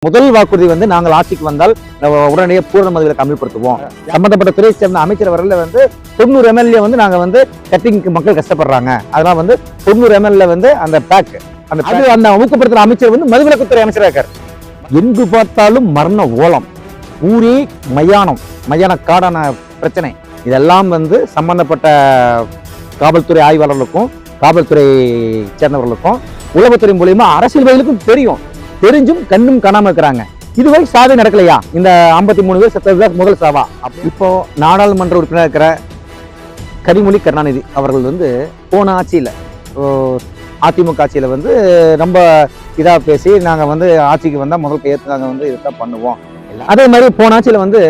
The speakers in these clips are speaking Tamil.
முதல் வாக்குறுதி வந்து நாங்கள் ஆட்சிக்கு வந்தால் உடனடியாக பூரண மதுவிலக்கு அமல்படுத்துவோம். சம்பந்தப்பட்ட துறை சேர்ந்த அமைச்சர் வரல 90 எம்எல்ஏ வந்து கட்டிங்க்கு மக்கள் கஷ்டப்படுறாங்க. அதனால 90 எம்எல்ஏ அந்த பேக் அந்த ஊக்கப்படுத்துற அமைச்சர் மதுவிலக்குத்துறை அமைச்சராக இருக்கார். எங்கு பார்த்தாலும் மரண ஓலம், ஊரே மயான காடான பிரச்சனை. இதெல்லாம் சம்பந்தப்பட்ட காவல்துறை ஆய்வாளர்களுக்கும் காவல்துறை சேர்ந்தவர்களுக்கும் உளவுத்துறை மூலியமா அரசியல்வாதிகளுக்கும் தெரிஞ்சும் கண்ணும் காணாம இருக்கிறாங்க. இதுவரை சாதனை நடக்கலையா? இந்த 53 பேர் செத்தது முதல் சாவா? இப்போ நாடாளுமன்ற உறுப்பினர் இருக்கிற கனிமொழி கருணாநிதி அவர்கள் போன ஆட்சியில அதிமுக ஆட்சியில ரொம்ப இதா பேசி நாங்க ஆட்சிக்கு வந்தா முதல் கையெழுத்து இதுதான் பண்ணுவோம். அதே மாதிரி போன ஆட்சியில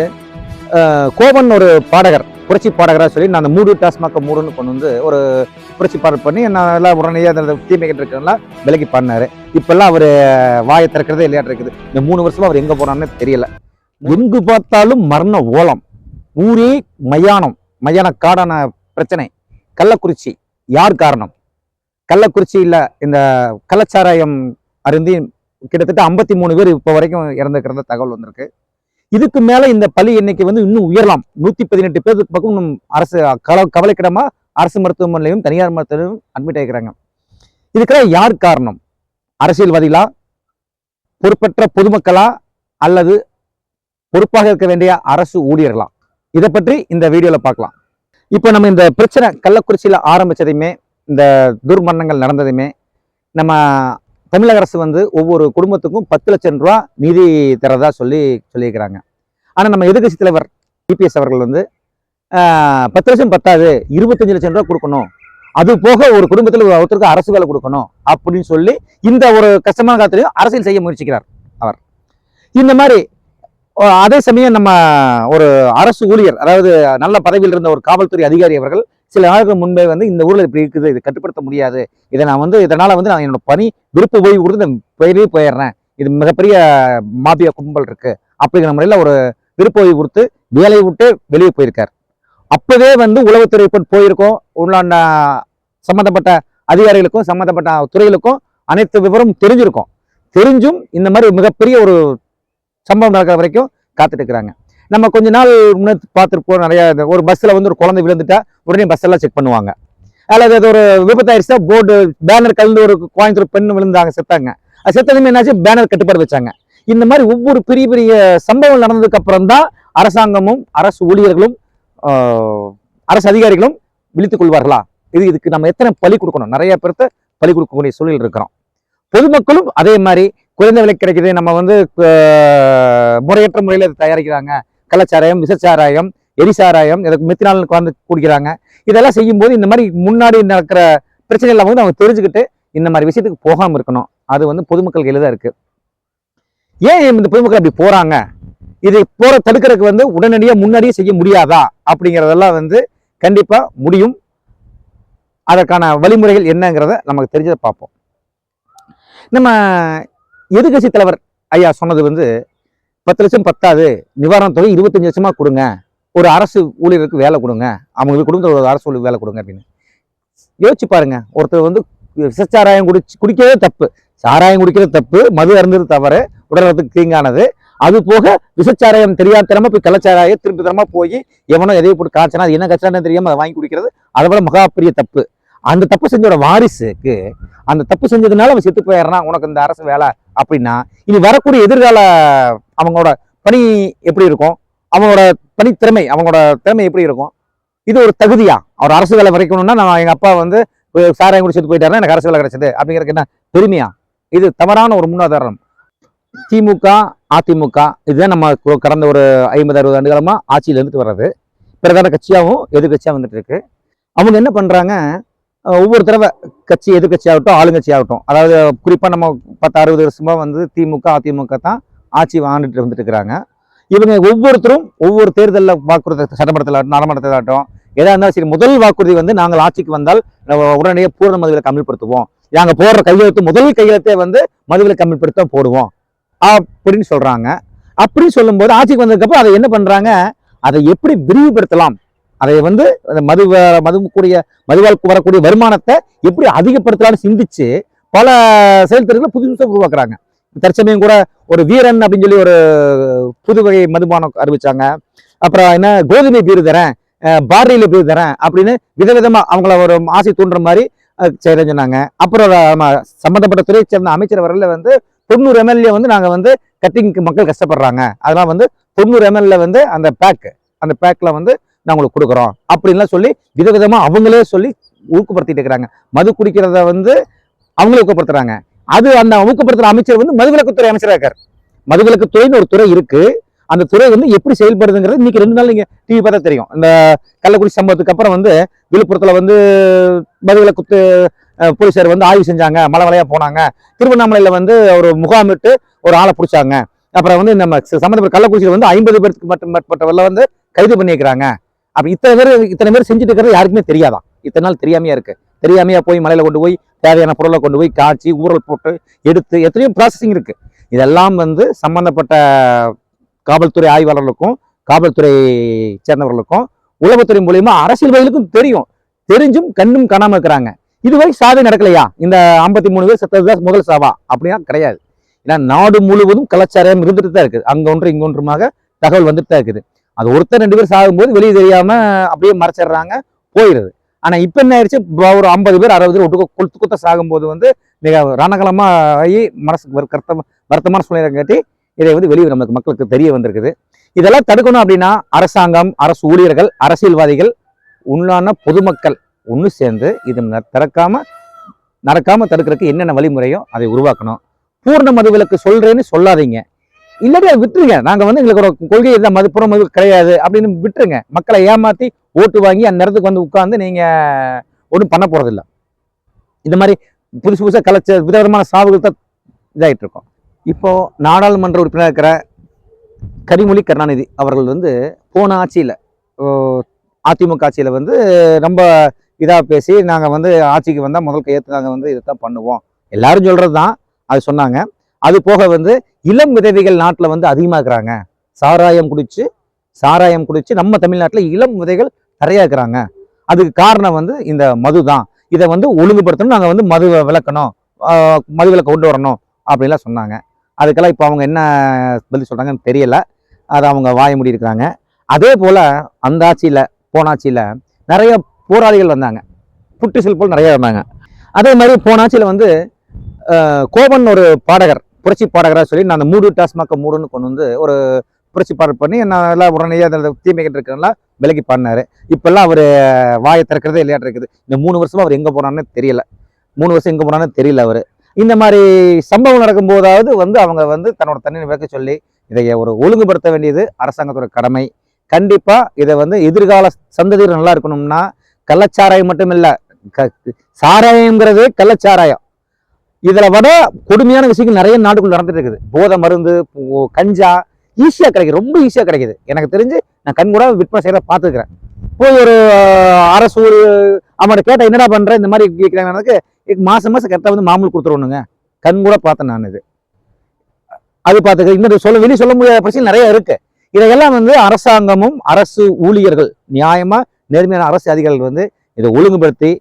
கோபன் ஒரு பாடகர், புரட்சி பாடகரா சொல்லி நான் அந்த மூடு டாஸ்மாக மூடுன்னு கொண்டு ஒரு புரட்சி பாடல் பண்ணி நான் எல்லாம் உடனடியாக அந்த தீமைகள் இருக்கிறதெல்லாம் விலகி பண்ணாரு. இப்பெல்லாம் அவர் வாயை திறக்கிறதே இல்லையா இருக்குது. இந்த 3 வருஷமா அவர் எங்க போனான்னு தெரியல. எங்கு பார்த்தாலும் மரண ஓலம், ஊரே மயான காடான பிரச்சனை. கள்ளக்குறிச்சி யார் காரணம்? கள்ளக்குறிச்சியில் இந்த கள்ளச்சாராயம் அருந்தி கிட்டத்தட்ட 53 பேர் இப்போ வரைக்கும் இறந்துக்கிறத தகவல் வந்திருக்கு. இதுக்கு மேல இந்த பலி எண்ணிக்கை இன்னும் உயரலாம். 118 பேருக்கு பக்கம் அரசு கவலைக்கிடமா அரசு மருத்துவமனையிலும் தனியார் மருத்துவமனையிலும் அட்மிட் ஆகிக்கிறாங்க. இதுக்கெல்லாம் யார் காரணம்? அரசியல்வாதிகளா, பொறுப்பற்ற பொதுமக்களா, அல்லது பொறுப்பாக இருக்க வேண்டிய அரசு ஊழியர்களா? இதை பற்றி இந்த வீடியோல பார்க்கலாம். இப்போ நம்ம இந்த பிரச்சனை கள்ளக்குறிச்சியில ஆரம்பிச்சதையுமே, இந்த துர்மரணங்கள் நடந்ததையுமே நம்ம தமிழக அரசு ஒவ்வொரு குடும்பத்துக்கும் 10 லட்சம் ரூபா நிதி தரதா சொல்லியிருக்கிறாங்க. ஆனா நம்ம எதிர்கட்சி தலைவர் இபிஎஸ் அவர்கள் 10 லட்சம் பத்தாது, 25 லட்சம் ரூபா கொடுக்கணும், அது போக ஒரு குடும்பத்தில் ஒருத்தருக்கு அரசு வேலை கொடுக்கணும் அப்படின்னு சொல்லி இந்த ஒரு கஷ்டமான காலத்திலையும் அரசியல் செய்ய முயற்சிக்கிறார் அவர். இந்த மாதிரி அதே சமயம் நம்ம ஒரு அரசு ஊழியர், அதாவது நல்ல பதவியில் இருந்த ஒரு காவல்துறை அதிகாரி அவர்கள் சில நாளுக்கு முன்பே இந்த ஊர்ல இப்படி இருக்குது, இது கட்டுப்படுத்த முடியாது, இதை நான் இதனால நான் என்னோட பணி விருப்ப ஓய்வு கொடுத்து பயிரே போயிடுறேன், இது மிகப்பெரிய மாபியா கும்பல் இருக்கு அப்படிங்கிற முறையில ஒரு விருப்ப ஓய்வு கொடுத்து வேலையை விட்டு வெளியே போயிருக்கார். அப்பவே உளவுத்துறை போயிருக்கோம், உள்ளாண்ட சம்பந்தப்பட்ட அதிகாரிகளுக்கும் சம்பந்தப்பட்ட துறைகளுக்கும் அனைத்து விவரம் தெரிஞ்சும் இந்த மாதிரி மிகப்பெரிய ஒரு சம்பவம் நடக்கிற வரைக்கும் காத்துட்டு இருக்கிறாங்க. நம்ம கொஞ்ச நாள் முன்னாடி பார்த்துருப்போம், நிறைய ஒரு பஸ்ல ஒரு குழந்தை விழுந்துட்டா உடனே பஸ் எல்லாம் செக் பண்ணுவாங்க. அல்லது அது ஒரு விபத்தாயிருச்சா போர்டு பேனர் கலந்து ஒரு கோயம்புத்தூர் பெண் விழுந்தாங்க, செத்தாங்க. அது செத்ததுமே என்னாச்சு, பேனர் கட்டுப்பாடு வச்சாங்க. இந்த மாதிரி ஒவ்வொரு பெரிய பெரிய சம்பவம் நடந்ததுக்கு அப்புறம் தான் அரசாங்கமும் அரசு ஊழியர்களும் அரசு அதிகாரிகளும் விழித்துக் கொள்வார்களா? இதுக்கு நம்ம எத்தனை பலி கொடுக்கணும்? நிறைய பேர்த்த பலி கொடுக்கக்கூடிய சூழல் இருக்கிறோம். பொதுமக்களும் அதே மாதிரி குறைந்த விலை கிடைக்குது, நம்ம முறையற்ற முறையில் அதை தயாரிக்கிறாங்க, கள்ளச்சாராயம், விசச்சாராயம், எரிசாராயம், இதுக்கு மெத்தினால் குடிக்கிறாங்க. இதெல்லாம் செய்யும் போது இந்த மாதிரி முன்னாடி நடக்கிற பிரச்சனைகளை அவங்க தெரிஞ்சுக்கிட்டு இந்த மாதிரி விஷயத்துக்கு போகாம இருக்கணும். அது பொதுமக்கள் கையில தான் இருக்கு. ஏன் இந்த பொதுமக்கள் அப்படி போறாங்க? இது தடுக்கிறதுக்கு உடனடியாக முன்னாடியே செய்ய முடியாதா அப்படிங்கிறதெல்லாம் கண்டிப்பா முடியும். அதற்கான வழிமுறைகள் என்னங்கிறத நமக்கு தெரிஞ்சதை பார்ப்போம். நம்ம எதிர்கட்சி தலைவர் ஐயா சொன்னது 10 லட்சம் பத்தாது, நிவாரண தொகை 25 லட்சமா கொடுங்க, ஒரு அரசு ஊழியருக்கு வேலை கொடுங்க, அவங்களுக்கு குடும்பத்தில் ஒரு அரசு ஊழியர் வேலை கொடுங்க அப்படின்னு யோசிச்சு பாருங்க. ஒருத்தர் விசச்சாராயம் குடிக்கிறதே தப்பு, சாராயம் குடிக்கிறது தப்பு, மது அருந்தது தவறு, உடலுக்கு தீங்கானது. அது போக விசச்சாராயம் தெரியாம போய் கள்ளச்சாராயம் திருப்பி தரமா போய் எவனோ எதையை போட்டு காய்ச்சனா, அது என்ன காய்ச்சலான்னு தெரியாம அதை வாங்கி குடிக்கிறது, அதை விட மகா பெரிய தப்பு. அந்த தப்பு செஞ்சோட வாரிசுக்கு அந்த தப்பு செஞ்சதுனால அவன் செத்து போயிடுறான், உனக்கு இந்த அரசு வேலை அப்படின்னா இனி வரக்கூடிய எதிர்கால அவங்களோட பணி எப்படி இருக்கும்? அவங்களோட பணித்திறமை, அவங்களோட திறமை எப்படி இருக்கும்? இது ஒரு தகுதியா? அவர் அரசு வேலை வரைக்கணும்னா நான் எங்க அப்பா சாராயம் குடி செத்து போயிட்டாருன்னா எனக்கு அரசு வேலை கிடைச்சது அப்படிங்கிறதுக்கு என்ன பெருமையா? இது தவறான ஒரு முன்னுதாரணம். திமுக அதிமுக இதுதான் நம்ம கடந்த ஒரு 50-60 ஆண்டு காலமா ஆட்சியில இருந்துட்டு வர்றது. பிரதான கட்சியாகவும் எதிர்கட்சியா வந்துட்டு இருக்கு. அவங்க என்ன பண்றாங்க, ஒவ்வொரு தடவை கட்சி எதிர்கட்சி ஆகட்டும் ஆளுங்கட்சி ஆகட்டும், அதாவது குறிப்பா நம்ம 10-60 வருஷமா திமுக அதிமுக தான் ஆட்சி ஆண்டுட்டு வந்துட்டு இருக்கிறாங்க. இவங்க ஒவ்வொருத்தரும் ஒவ்வொரு தேர்தலில் வாக்குறுதி, சட்டமன்றத்தில் நாடாளுமன்றத்தில் ஆகட்டும் எதா இருந்தாலும் சரி, முதல் வாக்குறுதி நாங்கள் ஆட்சிக்கு வந்தால் உடனடியாக பூரண மதுவிலக்கு அமல்படுத்துவோம், நாங்கள் போடுற கையெழுத்து முதல் கையெழுத்தே மதுவிலக்கு அமல்படுத்த போடுவோம் அப்படின்னு சொல்றாங்க. அப்படின்னு சொல்லும் போது ஆட்சிக்கு வந்ததுக்கு அப்புறம் அதை என்ன பண்றாங்க, அதை எப்படி விரிவுபடுத்தலாம், அதை மதுவால் வரக்கூடிய வருமானத்தை எப்படி அதிகப்படுத்தலாம்னு சிந்திச்சு பல செயல் திட்டங்களை புதுசா உருவாக்குறாங்க. தற்சமயம் கூட ஒரு வீரன் அப்படின்னு சொல்லி ஒரு புது வகை மதுபானம் அறிவிச்சாங்க. அப்புறம் என்ன கோதுமை பீர் தரேன், பார்லியில பீர் தரேன் அப்படின்னு விதவிதமா அவங்கள ஒரு ஆசை தூண்டுற மாதிரி செய்யறேன்னு சொன்னாங்க. அப்புறம் சம்பந்தப்பட்ட துறையை சேர்ந்த அமைச்சர் வரல வந்து 90 எம்எல்ஏ வந்து நாங்க வந்து கட்டிங்க்கு மக்கள் கஷ்டப்படுறாங்க, அதெல்லாம் வந்து 90 எம்எல்ஏ வந்து அந்த பேக்ல வந்து நான் உங்களுக்கு கொடுக்குறோம் அப்படின்லாம் சொல்லி விதவிதமா அவங்களே சொல்லி ஊக்கப்படுத்திட்டு இருக்கிறாங்க. மது குடிக்கிறத வந்து அவங்களே ஊக்கப்படுத்துறாங்க. அது அந்த ஊக்கப்படுத்துற அமைச்சர் வந்து மதுவிலக்குத்துறை அமைச்சராக இருக்காரு. மதுவிலக்குத்துறைன்னு ஒரு துறை இருக்கு. அந்த துறை வந்து எப்படி செயல்படுதுங்கிறது இன்னைக்கு 2 நாள் நீங்க டிவி பார்த்தா தெரியும். இந்த கள்ளக்குறிச்சி சம்பவத்துக்கு அப்புறம் வந்து விழுப்புரத்துல வந்து மதுவிலக்கு போலீசார் வந்து ஆய்வு செஞ்சாங்க, மலை மலையா போனாங்க. திருவண்ணாமலையில வந்து ஒரு முகாமிட்டு ஒரு ஆளை பிடிச்சாங்க. அப்புறம் வந்து நம்ம சம்பந்தப்பட்ட கள்ளக்குறிச்சியில வந்து 50 பேருக்கு மேற்பட்டவர்கள் வந்து கைது பண்ணிக்கிறாங்க. அப்ப இத்தனை பேர் செஞ்சுட்டு இருக்கிறது யாருக்குமே தெரியாதான். இத்தனை நாள் தெரியாமையா இருக்கு. தெரியாமையா போய் மலையில கொண்டு போய் தேவையான பொருளை கொண்டு போய் காய்ச்சி ஊறல் போட்டு எடுத்து எத்தனையோ ப்ராசஸிங் இருக்கு. இதெல்லாம் வந்து சம்பந்தப்பட்ட காவல்துறை ஆய்வாளர்களுக்கும் காவல்துறை சேர்ந்தவர்களுக்கும் உளவுத்துறை மூலியமா அரசியல்வாதிகளுக்கும் தெரியும். தெரிஞ்சும் கண்ணும் காணாம இருக்கிறாங்க. இதுவரை சாதனை நடக்கலையா? இந்த 53 பேர் செத்ததுதான் முதல் சாவா? அப்படின்னா கிடையாது. ஏன்னா நாடு முழுவதும் கலாச்சாரம் இருந்துட்டு தான் இருக்குது. அங்க ஒன்று இங்க ஒன்றுமாக தகவல் வந்துட்டு தான் இருக்குது. அது ஒருத்தர் 2 பேர் சாகும்போது வெளியே தெரியாம அப்படியே மறைச்சிடுறாங்க, போயிடுது. ஆனா இப்ப என்ன ஆயிடுச்சு, ஒரு 50 பேர் 60 பேர் ஒட்டு குத்த சாகும்போது வந்து மிக ரணகலமா ஆகி மனசுக்கு வருத்தமான சூழ்நிலை காட்டி இதை வந்து வெளியே நமக்கு மக்களுக்கு தெரிய வந்திருக்குது. இதெல்லாம் தடுக்கணும் அப்படின்னா அரசாங்கம், அரசு ஊழியர்கள், அரசியல்வாதிகள், உண்டான பொதுமக்கள் ஒன்று சேர்ந்து இது நடக்காம தடுக்கிறதுக்கு என்னென்ன வழிமுறையோ அதை உருவாக்கணும். பூர்ண மதுவிலக்கு சொல்றேன்னு சொல்லாதீங்க. இல்லாட்டி அதை விட்டுருங்க. நாங்க வந்து எங்களுக்கு ஒரு கொள்கை தான், பூர்ண மது கிடையாது அப்படின்னு விட்டுருங்க. மக்களை ஏமாத்தி ஓட்டு வாங்கி அந்த நேரத்துக்கு வந்து உட்கார்ந்து நீங்க ஒன்றும் பண்ண போறதில்லை. இந்த மாதிரி புதுசா விதவிதமான சாவுகள் தான் இதாகிட்டு இருக்கோம். இப்போ நாடாளுமன்ற உறுப்பினர் இருக்கிற கனிமொழி கருணாநிதி அவர்கள் வந்து போன ஆட்சியில அதிமுக ஆட்சியில வந்து ரொம்ப இதா பேசி நாங்க வந்து ஆட்சிக்கு வந்தா முதல் கையெழுத்து நாங்க வந்து இதைத்தான் பண்ணுவோம் எல்லாரும் சொல்றதுதான் அது சொன்னாங்க. அது போக வந்து இளம் விதவைகள் நாட்டுல வந்து அதிகமா இருக்கிறாங்க. சாராயம் குடிச்சு நம்ம தமிழ்நாட்டுல இளம் விதைகள் நிறைய இருக்கிறாங்க. அதுக்கு காரணம் வந்து இந்த மது தான். இதை வந்து ஒழுங்குபடுத்தணும், நாங்க வந்து மது விளக்கணும், மது விலக்கு கொண்டு வரணும் அப்படின்லாம் சொன்னாங்க. அதுக்கெல்லாம் இப்போ அவங்க என்ன பதில் சொல்றாங்கன்னு தெரியல. அதை அவங்க வாய மூடி இருக்கிறாங்க. அதே போல அந்த போன ஆட்சியில நிறைய போராளிகள் வந்தாங்க, புட்டு போல் நிறைய வந்தாங்க. அதே மாதிரி போன ஆட்சியில வந்து கோபன் ஒரு பாடகர், புரட்சி பாடகராக சொல்லி நான் அந்த மூடு டாஸ்மாக மூடுன்னு கொண்டு வந்து ஒரு புரட்சி பாடல் பண்ணி நான் எல்லாம் உடனே அதில் தீமைக்கிட்டு இருக்கிறதெல்லாம் விலகி பாடினாரு. இப்பெல்லாம் அவர் வாயை திறக்கிறதே இல்லையாட்டு இருக்குது. இந்த 3 வருஷமா அவர் எங்கே போனான்னு தெரியல. 3 வருஷம் எங்கே போனான்னு தெரியல. அவர் இந்த மாதிரி சம்பவம் நடக்கும் போதாவது வந்து அவங்க வந்து தன்னோட தண்ணீர் விளக்க சொல்லி இதை ஒரு ஒழுங்குபடுத்த வேண்டியது அரசாங்கத்தோட கடமை. கண்டிப்பா இதை வந்து எதிர்கால சந்ததியர் நல்லா இருக்கணும்னா கள்ளச்சாராயம் மட்டும் இல்ல, சாராயம்ங்கிறதே கள்ளச்சாராயம். இதுல விட கொடுமையான விஷயங்கள் நிறைய நாட்டுக்குள்ள நடந்துட்டு இருக்குது. போதை மருந்து, கஞ்சா ஈஸியா கிடைக்குது, ரொம்ப ஈஸியா கிடைக்குது. எனக்கு தெரிஞ்சு நான் கண் கூட விற்பனை செய்யறத பார்த்துக்கிறேன். போய் ஒரு அரசு அவனோட கேட்ட என்னடா பண்ற இந்த மாதிரி கேட்கிறாங்க, மாசம் கரெக்டா வந்து மாமூல் கொடுத்துருவணுங்க. கண் கூட பார்த்தேன் நான். இது அது பார்த்துக்க இன்னும் வெளியே சொல்ல முடியாத பிரச்சனை நிறைய இருக்கு. இதையெல்லாம் வந்து அரசாங்கமும் அரசு ஊழியர்கள், நியாயமா நேர்மையான அரசு அதிகாரிகள் வந்து இதை ஒழுங்குபடுத்தி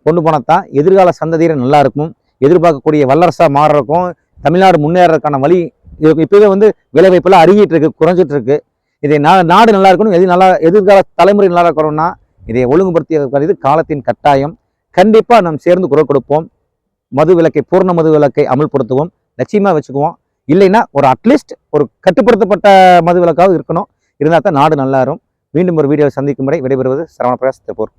கொண்டு போனதான் எதிர்கால சந்ததியர் நல்லா இருக்கும், எதிர்பார்க்கக்கூடிய வல்லரசா மாறுறதுக்கும் தமிழ்நாடு முன்னேறதுக்கான வழி இப்பவே வந்து விளைவாய்ப்பெல்லாம் அருகிட்டு இருக்கு, குறைஞ்சிட்டு இருக்கு. இதை நாடு நல்லா இருக்கணும், எதிர்கால தலைமுறை நல்லா இருக்கணும்னா இதை ஒழுங்குபடுத்திய காலத்தின் கட்டாயம். கண்டிப்பா நாம் சேர்ந்து குரல் கொடுப்போம். மது விலக்கை, பூர்ண மது விலக்கை அமல்படுத்துவோம், லட்சியமா வச்சுக்குவோம். இல்லைன்னா ஒரு அட்லீஸ்ட் ஒரு கட்டுப்படுத்தப்பட்ட மது விலக்காவது இருக்கணும். இருந்தால் தான் நாடு நல்லா இருக்கும். மீண்டும் ஒரு வீடியோவை சந்திக்கும் வரை விடைபெறுவது சரவண பிரகாஷ் திருப்பூர்.